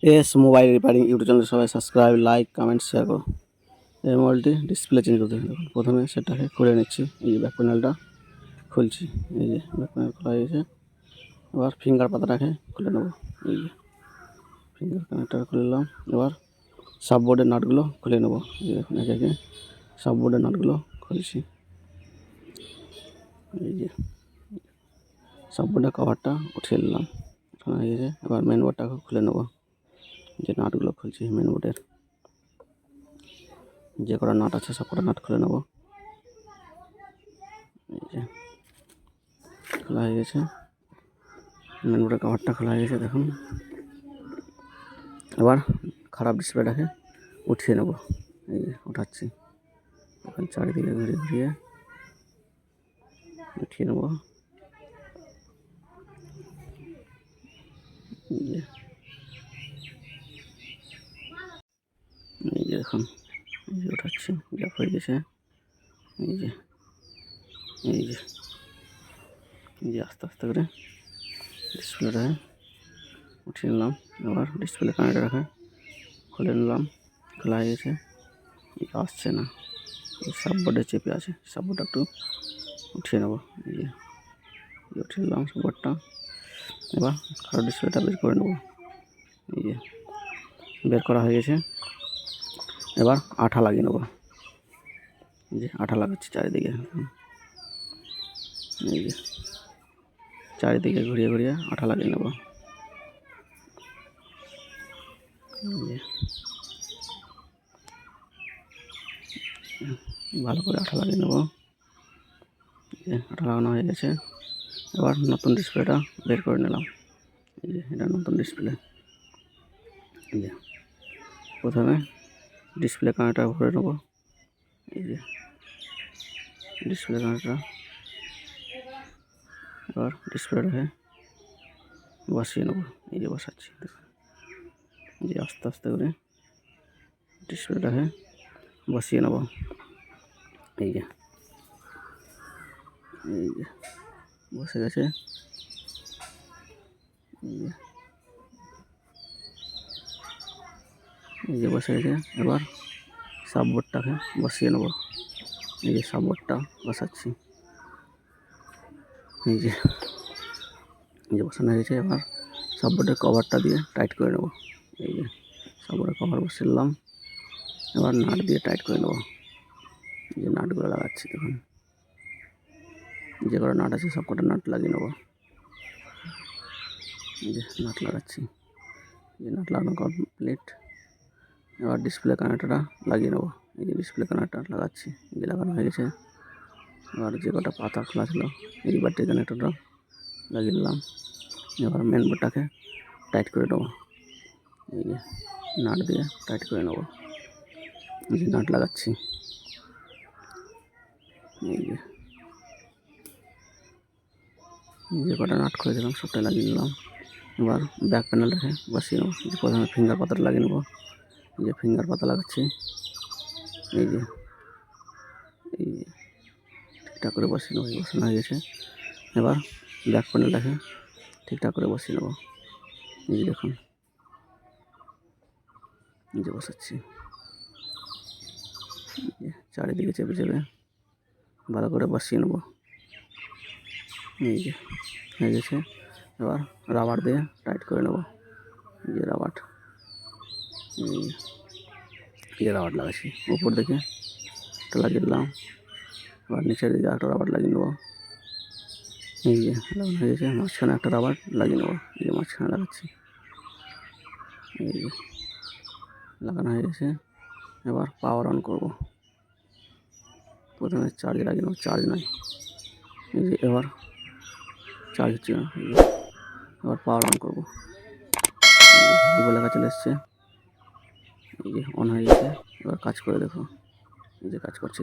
S mobile repairing YouTube channel সবাই subscribe, like, comment, share করো। এই মোবাইলটি ডিসপ্লে চেঞ্জ করতে হবে। দেখুন প্রথমে সেটাকে খুলে নিচ্ছি। এই যে ব্যাক প্যানেলটা খুলছি। এই যে ব্যাক প্যানেল খোলা হয়ে গেছে। এবার ফিঙ্গার পাতাটাকে খুলে নেব। এই যে ফিঙ্গার কানেক্টার খুলে নিলাম। এবার সাববোর্ডের নাটগুলো খুলে নেব। এই যে দেখুন একে একে সাববোর্ডের নাটগুলো খুলছি। এই যে সাববোর্ডের কভারটা উঠিয়ে নিলাম। হয়ে গেছে। এবার মেন বোর্ডটাকে খুলে নেব। যে নাটগুলো খুলছি মেন বোর্ডের, যে কটা নাট আছে সব কটা নাট খুলে নেব। এই যে খোলা হয়ে গেছে। মেন বোর্ডের কভারটা খোলা হয়ে গেছে দেখুন। এবার খারাপ ডিসপ্লেটাকে উঠিয়ে নেব। এই যে উঠাচ্ছি। এখন চারিদিকে ঘুরিয়ে ঘুরিয়ে উঠিয়ে নেব। এই যে দেখুন এই যে উঠাচ্ছি, গ্যাপ হয়ে গেছে। এই যে এই যে আস্তে আস্তে করে ডিসপ্লেটা উঠিয়ে নিলাম। এবার ডিসপ্লে কানেক্টরটাকে খুলে নিলাম। খোলা হয়ে গেছে। আসছে না, সাববোর্ডে চেপে আছে। সাববোর্ডটা একটু উঠিয়ে নেব। এই যে উঠিয়ে নিলাম সাববোর্ডটা। এবার খারাপ ডিসপ্লেটা বের করে নেব। এই যে বের করা হয়ে গেছে। এবার আঠা লাগিয়ে নেব। এই যে আঠা লাগাচ্ছি চারিদিকে। এই যে চারিদিকে ঘুরিয়ে ঘুরিয়ে আঠা লাগিয়ে নেব। ভালো করে আঠা লাগিয়ে নেব। আঠা লাগানো হয়ে গেছে। এবার নতুন ডিসপ্লেটা বের করে নিলাম। এই যে এটা নতুন ডিসপ্লে। এই যে প্রথমে ডিসপ্লে কানেক্টর ভরে নেব। এই যে ডিসপ্লে কানেক্টর। এবার ডিসপ্লেটাকে বসিয়ে নেব। এই যে বসাচ্ছি দেখুন। এই যে আস্তে আস্তে করে ডিসপ্লেটাকে বসিয়ে নেব। এই যে বসে গেছে। এই যে বসে গেছে। এবার সাববোর্ডটাকে বসিয়ে নেব। এই যে সাববোর্ডটা বসাচ্ছি। এই যে বসানো হয়ে গেছে। এবার সাববোর্ডের কভারটা দিয়ে টাইট করে নেব। এই যে সাববোর্ডের কভার বসিয়ে নিলাম। এবার নাট দিয়ে টাইট করে নেব। এই যে নাটগুলো লাগাচ্ছি দেখুন। যে কটা নাট আছে সব কটা নাট লাগিয়ে নেব। এই যে নাট লাগাচ্ছি। এই যে নাট লাগানো কমপ্লিট। এবার ডিসপ্লে কানেক্টরটা লাগিয়ে নেব। এই যে ডিসপ্লে কানেক্টর লাগাচ্ছি। এই যে লাগানো হয়ে গেছে। এবার যে কটা পাতা খোলা ছিল এই ব্যাটারি কানেক্টরটা লাগিয়ে দিলাম। এবার মেন বোর্ডটাকে টাইট করে নেব। এই যে নাট দিয়ে টাইট করে নেব। এই যে নাট লাগাচ্ছি। এই যে কটা নাট খুলেছিলাম সবটাই লাগিয়ে নিলাম। এবার ব্যাক প্যানেলটাকে বসিয়ে নেব। যে প্রথমে ফিঙ্গার পাতাটা লাগিয়ে নেব। এই যে ফিঙ্গার পাতা লাগাচ্ছি। এই যে ঠিকঠাক করে বসিয়ে নেব। বসানো হয়ে গেছে। এবার ব্যাক প্যানেলটাকে ঠিকঠাক করে বসিয়ে নেব। এই যে দেখুন এই যে বসাচ্ছি। চারিদিকে চেপে চেপে ভালো করে বসিয়ে নেব। এই যে হয়ে গেছে। এবার রাবার দিয়ে টাইট করে নেব। এই যে রাবার, এই যে রাবার লাগাচ্ছি। উপর দিকে একটা লাগিয়ে দিলাম। এবার নিচের দিকে একটা রাবার লাগিয়ে নেব। এই যে লাগানো হয়ে গেছে। মাঝখানে একটা রাবার লাগিয়ে নেব। এই যে মাঝখানে লাগাচ্ছি। এই যে লাগানো হয়ে গেছে। এবার পাওয়ার অন করব। প্রথমে চার্জ লাগিয়ে নেব। চার্জ নয়, এই যে এবার চার্জ হচ্ছে না। এবার পাওয়ার অন করবো। ভিভো লেখা চলে এসছে। এই যে অন হয়ে গেছে। এবার কাজ করে দেখো। এই যে কাজ করছে।